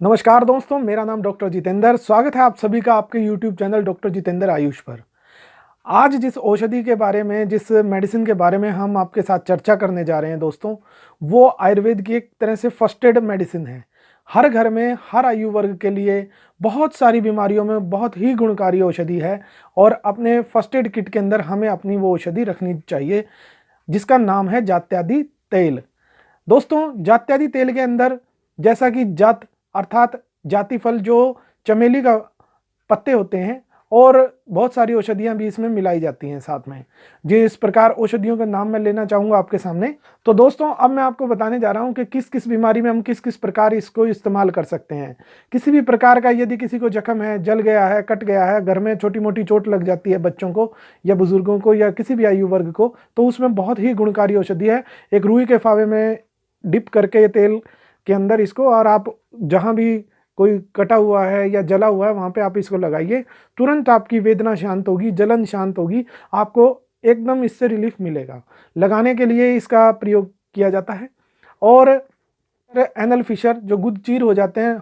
नमस्कार दोस्तों, मेरा नाम डॉक्टर जितेंद्र। स्वागत है आप सभी का आपके YouTube channel doctor Jitendra Ayush पर। आज जिस औषधि के बारे में, जिस मेडिसिन के बारे में हम आपके साथ चर्चा करने जा रहे हैं दोस्तों, वो आयुर्वेद की एक तरह से फर्स्ट एड मेडिसिन है। हर घर में, हर आयु वर्ग के लिए बहुत सारी बीमारियों में बहुत ही गुणकारी औषधि है और अपने फर्स्ट एड किट के अंदर हमें अपनी वो औषधि रखनी चाहिए, जिसका नाम है जात्यादि तेल। दोस्तों, जात्यादि तेल के अंदर जैसा कि जात अर्थात जाति फल, जो चमेली का पत्ते होते हैं, और बहुत सारी औषधियां भी इसमें मिलाई जाती हैं साथ में। जिस प्रकार औषधियों का नाम मैं लेना चाहूँगा आपके सामने। तो दोस्तों, अब मैं आपको बताने जा रहा हूँ कि किस किस बीमारी में हम किस किस प्रकार इसको इस्तेमाल कर सकते हैं। किसी भी प्रकार का यदि किसी को जख्म है, जल गया है, कट गया है, घर में छोटी मोटी चोट लग जाती है बच्चों को या बुजुर्गों को या किसी भी आयु वर्ग को, तो उसमें बहुत ही गुणकारी औषधि है। एक रुई के फावे में डिप करके ये तेल के अंदर इसको, और आप जहाँ भी कोई कटा हुआ है या जला हुआ है वहाँ पे आप इसको लगाइए, तुरंत आपकी वेदना शांत होगी, जलन शांत होगी, आपको एकदम इससे रिलीफ मिलेगा। लगाने के लिए इसका प्रयोग किया जाता है। और एनल फिशर, जो गुद चीर हो जाते हैं,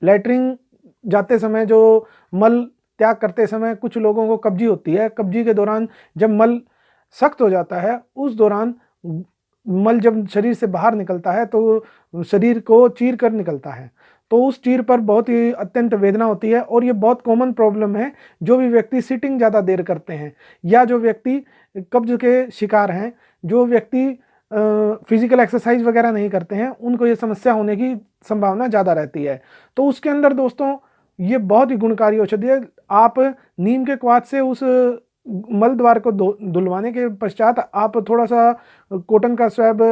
लैट्रिन जाते समय जो मल त्याग करते समय कुछ लोगों को कब्जी होती है, कब्जी के दौरान जब मल सख्त हो जाता है, उस दौरान मल जब शरीर से बाहर निकलता है तो शरीर को चीर कर निकलता है, तो उस चीर पर बहुत ही अत्यंत वेदना होती है। और ये बहुत कॉमन प्रॉब्लम है। जो भी व्यक्ति सिटिंग ज़्यादा देर करते हैं या जो व्यक्ति कब्ज के शिकार हैं, जो व्यक्ति फिजिकल एक्सरसाइज वगैरह नहीं करते हैं, उनको ये समस्या होने की संभावना ज़्यादा रहती है। तो उसके अंदर दोस्तों ये बहुत ही गुणकारी औषधि है। आप नीम के क्वाथ से उस मल द्वार को धुलवाने के पश्चात आप थोड़ा सा कॉटन का स्वैब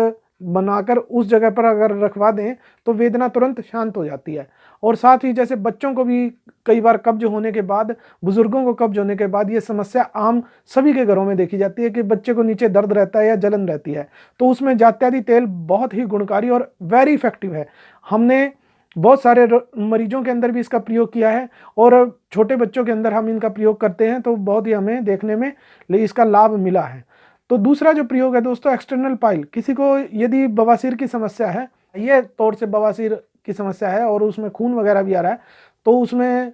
बनाकर उस जगह पर अगर रखवा दें तो वेदना तुरंत शांत हो जाती है। और साथ ही जैसे बच्चों को भी कई बार कब्ज होने के बाद, बुजुर्गों को कब्ज होने के बाद, ये समस्या आम सभी के घरों में देखी जाती है कि बच्चे को नीचे दर्द रहता है या जलन रहती है, तो उसमें जात्यादि तेल बहुत ही गुणकारी और वेरी इफेक्टिव है। हमने बहुत सारे मरीजों के अंदर भी इसका प्रयोग किया है और छोटे बच्चों के अंदर हम इनका प्रयोग करते हैं, तो बहुत ही हमें देखने में इसका लाभ मिला है। तो दूसरा जो प्रयोग है दोस्तों, एक्सटर्नल पाइल। किसी को यदि बवासीर की समस्या है, ये तौर से बवासीर की समस्या है और उसमें खून वगैरह भी आ रहा है, तो उसमें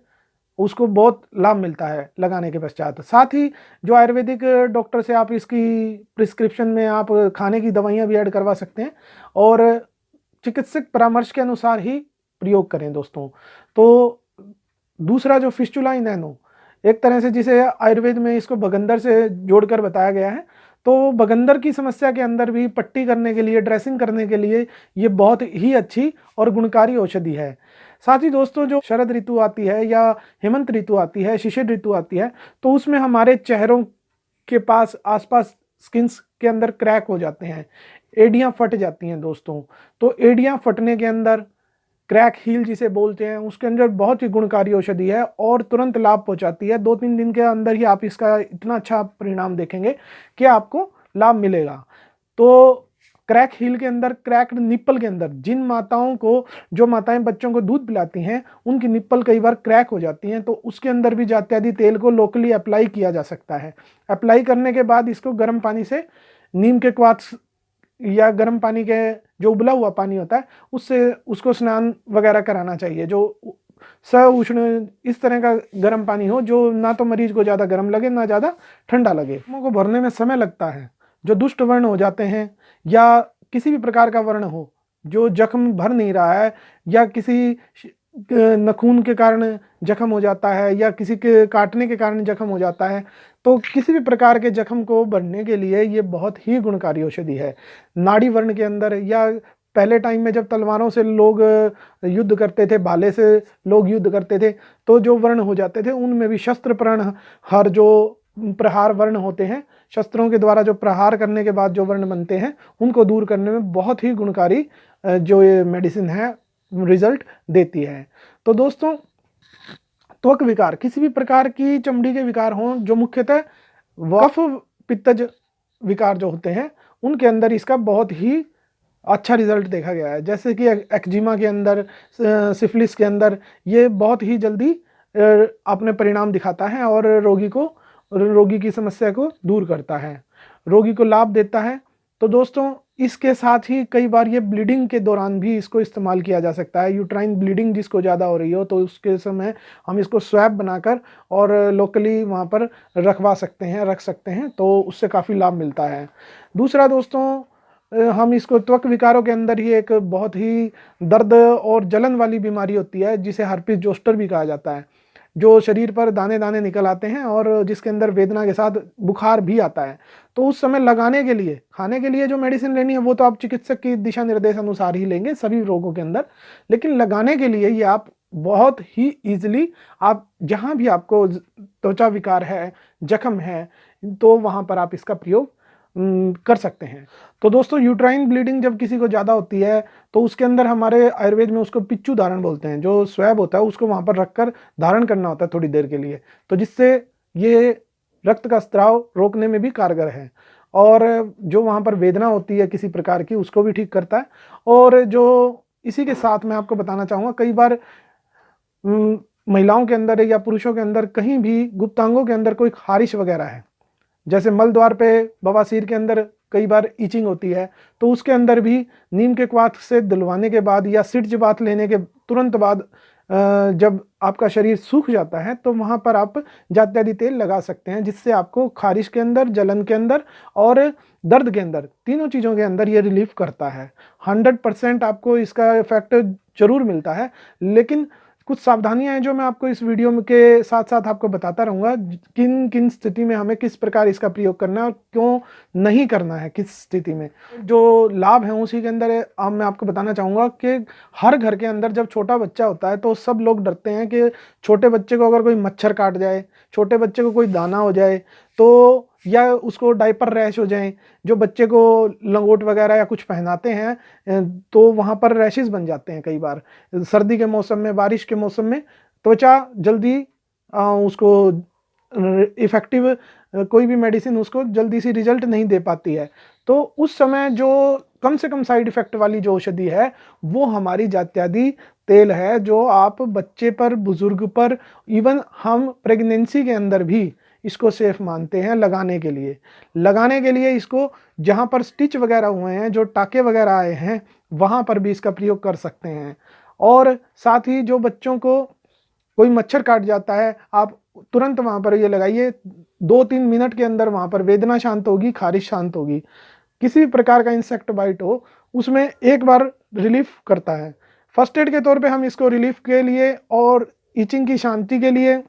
उसको बहुत लाभ मिलता है लगाने के पश्चात। साथ ही जो आयुर्वेदिक डॉक्टर से आप इसकी प्रिस्क्रिप्शन में आप खाने की दवाइयाँ भी ऐड करवा सकते हैं और चिकित्सक परामर्श के अनुसार ही प्रयोग करें दोस्तों। तो दूसरा जो फिस्टुला इन एनो, एक तरह से जिसे आयुर्वेद में इसको बगंदर से जोड़कर बताया गया है, तो बगंदर की समस्या के अंदर भी पट्टी करने के लिए, ड्रेसिंग करने के लिए ये बहुत ही अच्छी और गुणकारी औषधि है। साथ ही दोस्तों, जो शरद ऋतु आती है या हेमंत ऋतु आती है, शिशिर ऋतु आती है, तो उसमें हमारे चेहरों के पास आसपास स्किन्स के अंदर क्रैक हो जाते हैं, एड़ियाँ फट जाती हैं दोस्तों। तो एड़ियाँ फटने के अंदर क्रैक हील जिसे बोलते हैं, उसके अंदर बहुत ही गुणकारी औषधि है और तुरंत लाभ पहुंचाती है। 2-3 दिन के अंदर ही आप इसका इतना अच्छा परिणाम देखेंगे कि आपको लाभ मिलेगा। तो क्रैक हील के अंदर, क्रैक्ड निप्पल के अंदर, जिन माताओं को, जो माताएं बच्चों को दूध पिलाती हैं, उनकी निप्पल कई बार क्रैक हो जाती हैं, तो उसके अंदर भी जात्यादि तेल को लोकली अप्लाई किया जा सकता है। अप्लाई करने के बाद इसको गर्म पानी से, नीम के क्वाथ या गर्म पानी के, जो उबला हुआ पानी होता है, उससे उसको स्नान वगैरह कराना चाहिए। जो उष्ण इस तरह का गर्म पानी हो जो ना तो मरीज को ज़्यादा गर्म लगे ना ज़्यादा ठंडा लगे। जख्मों को भरने में समय लगता है, जो दुष्ट वर्ण हो जाते हैं या किसी भी प्रकार का वर्ण हो जो जख्म भर नहीं रहा है, या किसी नखून के कारण जख्म हो जाता है या किसी के काटने के कारण जख्म हो जाता है, तो किसी भी प्रकार के जख्म को भरने के लिए ये बहुत ही गुणकारी औषधि है। नाड़ी वर्ण के अंदर, या पहले टाइम में जब तलवारों से लोग युद्ध करते थे, भाले से लोग युद्ध करते थे, तो जो वर्ण हो जाते थे उनमें भी शस्त्र हर जो प्रहार वर्ण होते हैं, शस्त्रों के द्वारा जो प्रहार करने के बाद जो वर्ण बनते हैं, उनको दूर करने में बहुत ही गुणकारी जो ये मेडिसिन है रिजल्ट देती है। तो दोस्तों, त्वक विकार, किसी भी प्रकार की चमड़ी के विकार हों, जो मुख्यतः कफ पित्तज विकार जो होते हैं, उनके अंदर इसका बहुत ही अच्छा रिजल्ट देखा गया है। जैसे कि एक्जिमा के अंदर, सिफिलिस के अंदर, ये बहुत ही जल्दी अपने परिणाम दिखाता है और रोगी की समस्या को दूर करता है, रोगी को लाभ देता है। तो दोस्तों, इसके साथ ही कई बार ये ब्लीडिंग के दौरान भी इसको इस्तेमाल किया जा सकता है। यूट्राइन ब्लीडिंग जिसको ज़्यादा हो रही हो तो उसके समय हम इसको स्वैब बनाकर और लोकली वहाँ पर रख सकते हैं, तो उससे काफ़ी लाभ मिलता है। दूसरा दोस्तों, हम इसको त्वक विकारों के अंदर ही एक बहुत ही दर्द और जलन वाली बीमारी होती है जिसे हर्पीस जोस्टर भी कहा जाता है, जो शरीर पर दाने दाने निकल आते हैं और जिसके अंदर वेदना के साथ बुखार भी आता है। तो उस समय लगाने के लिए, खाने के लिए जो मेडिसिन लेनी है वो तो आप चिकित्सक की दिशा निर्देश अनुसार ही लेंगे सभी रोगों के अंदर, लेकिन लगाने के लिए ये आप बहुत ही ईजिली, आप जहाँ भी आपको त्वचा विकार है, जख्म है, तो वहाँ पर आप इसका प्रयोग कर सकते हैं। तो दोस्तों, यूट्राइन ब्लीडिंग जब किसी को ज़्यादा होती है तो उसके अंदर हमारे आयुर्वेद में उसको पिच्चू धारण बोलते हैं, जो स्वैब होता है उसको वहाँ पर रखकर धारण करना होता है थोड़ी देर के लिए, तो जिससे ये रक्त का स्त्राव रोकने में भी कारगर है और जो वहाँ पर वेदना होती है किसी प्रकार की उसको भी ठीक करता है। और जो इसी के साथ मैं आपको बताना चाहूँगा, कई बार महिलाओं के अंदर या पुरुषों के अंदर कहीं भी गुप्तांगों के अंदर कोई खारिश वगैरह है, जैसे मल द्वार पे बवासीर के अंदर कई बार ईचिंग होती है, तो उसके अंदर भी नीम के क्वाथ से दिलवाने के बाद या सिरज बात लेने के तुरंत बाद जब आपका शरीर सूख जाता है तो वहाँ पर आप जात्यादि तेल लगा सकते हैं, जिससे आपको खारिश के अंदर, जलन के अंदर और दर्द के अंदर, तीनों चीज़ों के अंदर ये रिलीफ करता है। 100% आपको इसका इफेक्ट जरूर मिलता है, लेकिन कुछ सावधानियां हैं जो मैं आपको इस वीडियो में के साथ साथ आपको बताता रहूँगा, किन किन स्थिति में हमें किस प्रकार इसका प्रयोग करना है और क्यों नहीं करना है, किस स्थिति में। जो लाभ है उसी के अंदर अब मैं आपको बताना चाहूँगा कि हर घर के अंदर जब छोटा बच्चा होता है तो सब लोग डरते हैं कि छोटे बच्चे को अगर कोई मच्छर काट जाए, छोटे बच्चे को कोई दाना हो जाए, तो या उसको डायपर रैश हो जाए, जो बच्चे को लंगोट वगैरह या कुछ पहनाते हैं तो वहाँ पर रैशेस बन जाते हैं। कई बार सर्दी के मौसम में, बारिश के मौसम में त्वचा जल्दी उसको इफ़ेक्टिव कोई भी मेडिसिन उसको जल्दी सी रिजल्ट नहीं दे पाती है, तो उस समय जो कम से कम साइड इफ़ेक्ट वाली जो औषधि है वो हमारी जात्यादि तेल है, जो आप बच्चे पर, बुजुर्ग पर, इवन हम प्रेगनेंसी के अंदर भी इसको सेफ मानते हैं लगाने के लिए। लगाने के लिए इसको जहाँ पर स्टिच वगैरह हुए हैं, जो टाके वगैरह आए हैं, वहाँ पर भी इसका प्रयोग कर सकते हैं। और साथ ही जो बच्चों को कोई मच्छर काट जाता है, आप तुरंत वहाँ पर ये लगाइए, 2-3 मिनट के अंदर वहाँ पर वेदना शांत होगी, खारिश शांत होगी। किसी भी प्रकार का इंसेक्ट बाइट हो उसमें एक बार रिलीफ करता है। फर्स्ट एड के तौर पे हम इसको रिलीफ के लिए और ईचिंग की शांति के लिए,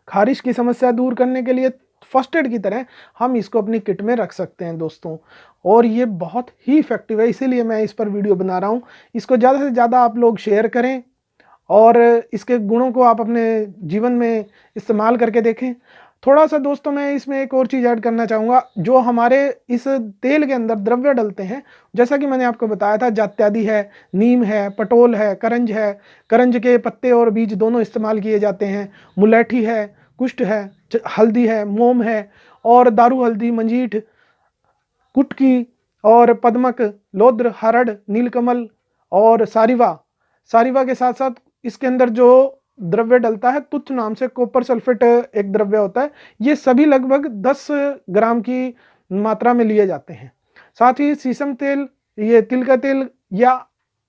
खारिश की समस्या दूर करने के लिए फर्स्ट एड की तरह हम इसको अपनी किट में रख सकते हैं दोस्तों, और ये बहुत ही इफेक्टिव है, इसीलिए मैं इस पर वीडियो बना रहा हूँ। इसको ज़्यादा से ज़्यादा आप लोग शेयर करें और इसके गुणों को आप अपने जीवन में इस्तेमाल करके देखें। थोड़ा सा दोस्तों मैं इसमें एक और चीज़ ऐड करना चाहूँगा, जो हमारे इस तेल के अंदर द्रव्य डलते हैं, जैसा कि मैंने आपको बताया था, जात्यादि है, नीम है, पटोल है, करंज के पत्ते और बीज दोनों इस्तेमाल किए जाते हैं, मुलैठी है, कुष्ठ है, हल्दी है, मोम है, और दारू हल्दी, मंजीठ, कुटकी और पद्मक, लौद्र, हरड़, नीलकमल और सारिवा के साथ साथ इसके अंदर जो द्रव्य डलता है तुच्छ नाम से, कॉपर सल्फेट एक द्रव्य होता है, ये सभी लगभग 10 ग्राम की मात्रा में लिए जाते हैं। साथ ही सीसम तेल, ये तिल का तेल या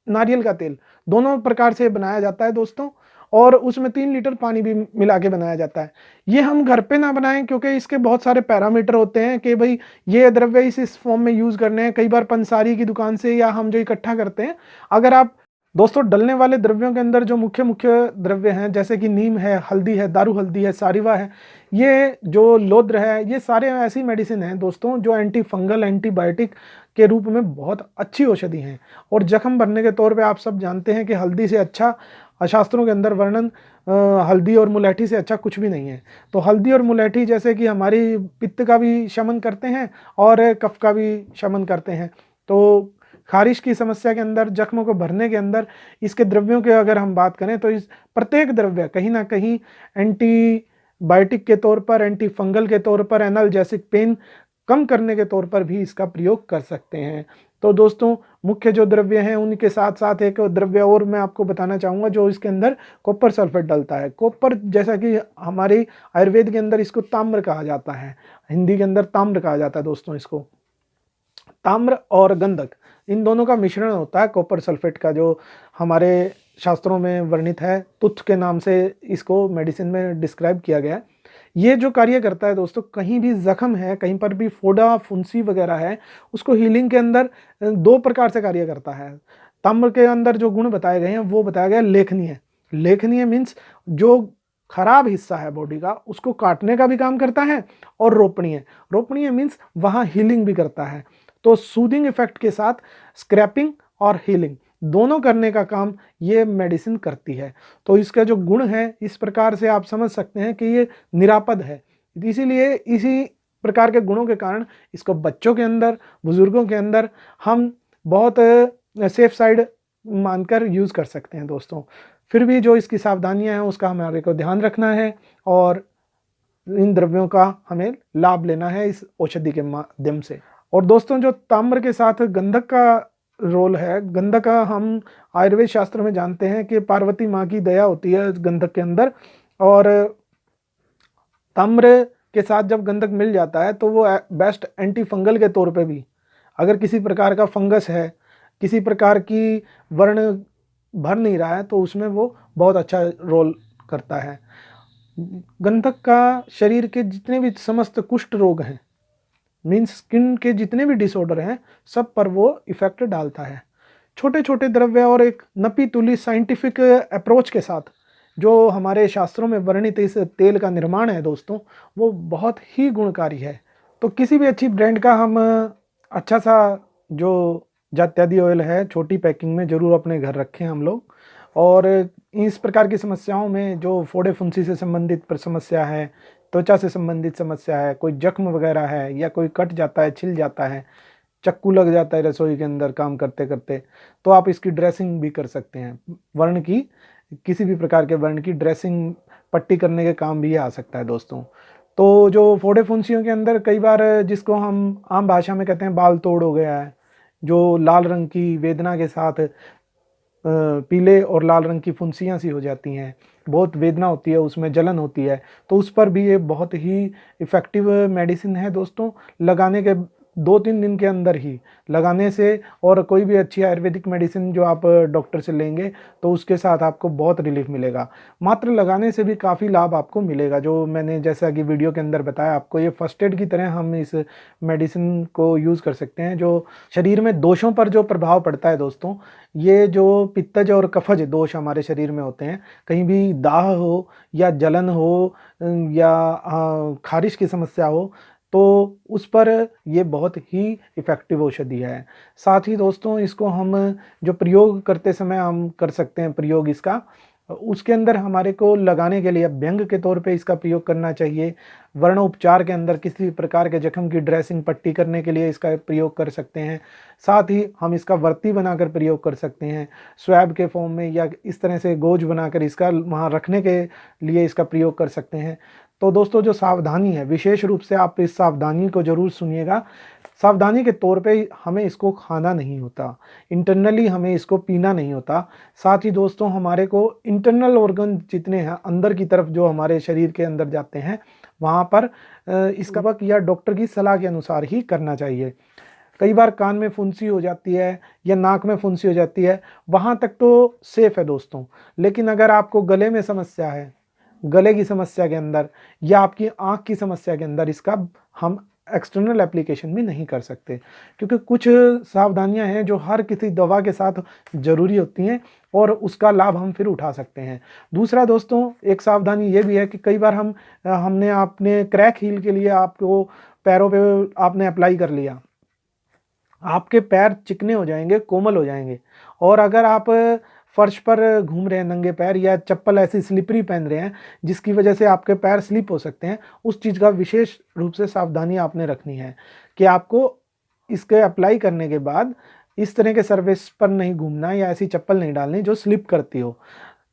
नारियल का तेल, दोनों प्रकार से बनाया जाता है दोस्तों, और उसमें 3 लीटर पानी भी मिला के बनाया जाता है। ये हम घर पे ना बनाएं, क्योंकि इसके बहुत सारे पैरामीटर होते हैं कि भाई ये द्रव्य इस फॉर्म में यूज़ करने हैं। कई बार पंसारी की दुकान से या हम जो इकट्ठा करते हैं, अगर आप दोस्तों डलने वाले द्रव्यों के अंदर जो मुख्य द्रव्य हैं, जैसे कि नीम है, हल्दी है, दारू हल्दी है, सारिवा है, ये जो लौद्र है, ये सारे ऐसी मेडिसिन हैं दोस्तों जो एंटी फंगल, एंटीबायोटिक के रूप में बहुत अच्छी औषधि हैं। और जख्म भरने के तौर पे आप सब जानते हैं कि हल्दी से अच्छा, शास्त्रों के अंदर वर्णन हल्दी और मुलैठी से अच्छा कुछ भी नहीं है। तो हल्दी और मुलैठी जैसे कि हमारी पित्त का भी शमन करते हैं और कफ का भी शमन करते हैं, तो खारिश की समस्या के अंदर, जख्मों को भरने के अंदर इसके द्रव्यों के अगर हम बात करें तो इस प्रत्येक द्रव्य कहीं ना कहीं एंटीबायोटिक के तौर पर, एंटी फंगल के तौर पर, एनाल्जेसिक पेन कम करने के तौर पर भी इसका प्रयोग कर सकते हैं। तो दोस्तों, मुख्य जो द्रव्य हैं उनके साथ साथ एक द्रव्य और मैं आपको बताना चाहूँगा जो इसके अंदर कॉपर सल्फेट डलता है। कॉपर, जैसा कि हमारे आयुर्वेद के अंदर इसको ताम्र कहा जाता है, हिंदी के अंदर ताम्र कहा जाता है दोस्तों। इसको ताम्र और गंधक, इन दोनों का मिश्रण होता है कॉपर सल्फेट का, जो हमारे शास्त्रों में वर्णित है, तुथ के नाम से इसको मेडिसिन में डिस्क्राइब किया गया है। ये जो कार्य करता है दोस्तों, कहीं भी जख्म है, कहीं पर भी फोड़ा फुंसी वगैरह है, उसको हीलिंग के अंदर 2 प्रकार से कार्य करता है। ताम्र के अंदर जो गुण बताए गए हैं वो बताया गया लेखनीय। लेखनीय मीन्स जो खराब हिस्सा है बॉडी का उसको काटने का भी काम करता है, और रोपणीय, रोपणीय मीन्स वहाँ हीलिंग भी करता है। तो सूदिंग इफेक्ट के साथ स्क्रैपिंग और हीलिंग दोनों करने का काम ये मेडिसिन करती है। तो इसका जो गुण है इस प्रकार से आप समझ सकते हैं कि ये निरापद है। इसीलिए इसी प्रकार के गुणों के कारण इसको बच्चों के अंदर, बुजुर्गों के अंदर हम बहुत सेफ साइड मानकर यूज़ कर सकते हैं दोस्तों। फिर भी जो इसकी सावधानियां हैं उसका हमारे को ध्यान रखना है, और इन द्रव्यों का हमें लाभ लेना है इस औषधि के माध्यम से। और दोस्तों जो ताम्र के साथ गंधक का रोल है, गंधक का हम आयुर्वेद शास्त्र में जानते हैं कि पार्वती माँ की दया होती है गंधक के अंदर, और ताम्र के साथ जब गंधक मिल जाता है तो वो बेस्ट एंटी फंगल के तौर पे भी, अगर किसी प्रकार का फंगस है, किसी प्रकार की वर्ण भर नहीं रहा है, तो उसमें वो बहुत अच्छा रोल करता है। गंधक का शरीर के जितने भी समस्त कुष्ठ रोग हैं, मीन्स स्किन के जितने भी डिसऑर्डर हैं, सब पर वो इफेक्ट डालता है। छोटे छोटे द्रव्य और एक नपी तुली साइंटिफिक अप्रोच के साथ जो हमारे शास्त्रों में वर्णित इस तेल का निर्माण है दोस्तों, वो बहुत ही गुणकारी है। तो किसी भी अच्छी ब्रांड का हम अच्छा सा जो जात्यादि ऑयल है छोटी पैकिंग में ज़रूर अपने घर रखें हम लोग। और इस प्रकार की समस्याओं में जो फोड़े फुंसी से संबंधित समस्या है, त्वचा से संबंधित समस्या है, कोई जख्म वगैरह है, या कोई कट जाता है, छिल जाता है, चक्कू लग जाता है रसोई के अंदर काम करते करते, तो आप इसकी ड्रेसिंग भी कर सकते हैं। वर्ण की, किसी भी प्रकार के वर्ण की ड्रेसिंग पट्टी करने के काम भी आ सकता है दोस्तों। तो जो फोड़े फुंसियों के अंदर कई बार जिसको हम आम भाषा में कहते हैं बाल तोड़ हो गया है, जो लाल रंग की वेदना के साथ पीले और लाल रंग की फुंसियाँ सी हो जाती हैं, बहुत वेदना होती है, उसमें जलन होती है, तो उस पर भी ये बहुत ही इफ़ेक्टिव मेडिसिन है दोस्तों। लगाने के 2-3 दिन के अंदर ही लगाने से, और कोई भी अच्छी आयुर्वेदिक मेडिसिन जो आप डॉक्टर से लेंगे तो उसके साथ आपको बहुत रिलीफ मिलेगा। मात्र लगाने से भी काफ़ी लाभ आपको मिलेगा। जो मैंने जैसा कि वीडियो के अंदर बताया आपको, ये फर्स्ट एड की तरह हम इस मेडिसिन को यूज़ कर सकते हैं। जो शरीर में दोषों पर जो प्रभाव पड़ता है दोस्तों, ये जो पित्तज और कफज दोष हमारे शरीर में होते हैं, कहीं भी दाह हो या जलन हो या खारिश की समस्या हो, तो उस पर ये बहुत ही इफ़ेक्टिव औषधि है। साथ ही दोस्तों इसको हम जो प्रयोग करते समय हम कर सकते हैं प्रयोग इसका, उसके अंदर हमारे को लगाने के लिए अभ्यंग के तौर पे इसका प्रयोग करना चाहिए। वर्ण उपचार के अंदर किसी प्रकार के जख्म की ड्रेसिंग पट्टी करने के लिए इसका प्रयोग कर सकते हैं। साथ ही हम इसका वर्ती बनाकर प्रयोग कर सकते हैं, स्वैब के फॉर्म में, या इस तरह से गोज बनाकर इसका वहाँ रखने के लिए इसका प्रयोग कर सकते हैं। तो दोस्तों जो सावधानी है, विशेष रूप से आप इस सावधानी को ज़रूर सुनिएगा। सावधानी के तौर पे हमें इसको खाना नहीं होता, इंटरनली हमें इसको पीना नहीं होता। साथ ही दोस्तों हमारे को इंटरनल ऑर्गन जितने हैं अंदर की तरफ जो हमारे शरीर के अंदर जाते हैं, वहाँ पर इसका वक्त या डॉक्टर की सलाह के अनुसार ही करना चाहिए। कई बार कान में फुंसी हो जाती है या नाक में फुंसी हो जाती है, वहाँ तक तो सेफ है दोस्तों। लेकिन अगर आपको गले में समस्या है, गले की समस्या के अंदर या आपकी आँख की समस्या के अंदर, इसका हम एक्सटर्नल एप्लीकेशन भी नहीं कर सकते, क्योंकि कुछ सावधानियां हैं जो हर किसी दवा के साथ ज़रूरी होती हैं और उसका लाभ हम फिर उठा सकते हैं। दूसरा दोस्तों एक सावधानी ये भी है कि कई बार हमने अपने क्रैक हील के लिए आपको पैरों पे आपने अप्लाई कर लिया, आपके पैर चिकने हो जाएंगे, कोमल हो जाएंगे। और अगर आप फर्श पर घूम रहे हैं नंगे पैर, या चप्पल ऐसी स्लिपरी पहन रहे हैं जिसकी वजह से आपके पैर स्लिप हो सकते हैं, उस चीज़ का विशेष रूप से सावधानी आपने रखनी है कि आपको इसके अप्लाई करने के बाद इस तरह के सर्विस पर नहीं घूमना, या ऐसी चप्पल नहीं डालनी जो स्लिप करती हो,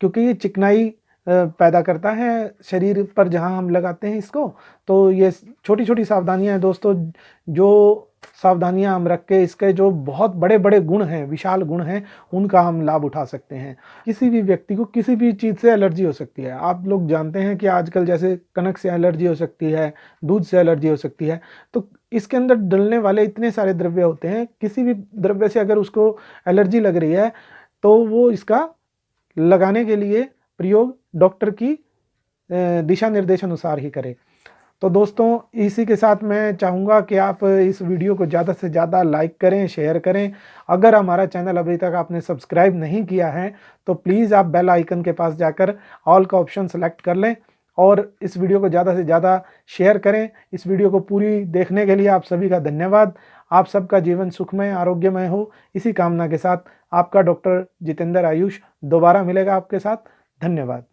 क्योंकि ये चिकनाई पैदा करता है शरीर पर जहां हम लगाते हैं इसको। तो ये छोटी छोटी सावधानियां हैं दोस्तों, जो सावधानियां हम रख के इसके जो बहुत बड़े बड़े गुण हैं, विशाल गुण हैं, उनका हम लाभ उठा सकते हैं। किसी भी व्यक्ति को किसी भी चीज़ से एलर्जी हो सकती है। आप लोग जानते हैं कि आजकल जैसे कनक से एलर्जी हो सकती है, दूध से एलर्जी हो सकती है, तो इसके अंदर डलने वाले इतने सारे द्रव्य होते हैं, किसी भी द्रव्य से अगर उसको एलर्जी लग रही है तो वो इसका लगाने के लिए प्रयोग डॉक्टर की दिशा निर्देश अनुसार ही करें। तो दोस्तों, इसी के साथ मैं चाहूँगा कि आप इस वीडियो को ज़्यादा से ज़्यादा लाइक करें, शेयर करें। अगर हमारा चैनल अभी तक आपने सब्सक्राइब नहीं किया है तो प्लीज़ आप बेल आइकन के पास जाकर ऑल का ऑप्शन सेलेक्ट कर लें और इस वीडियो को ज़्यादा से ज़्यादा शेयर करें। इस वीडियो को पूरी देखने के लिए आप सभी का धन्यवाद। आप सबका जीवन सुखमय, आरोग्यमय हो, इसी कामना के साथ आपका डॉक्टर जितेंद्र आयुष दोबारा मिलेगा आपके साथ। धन्यवाद।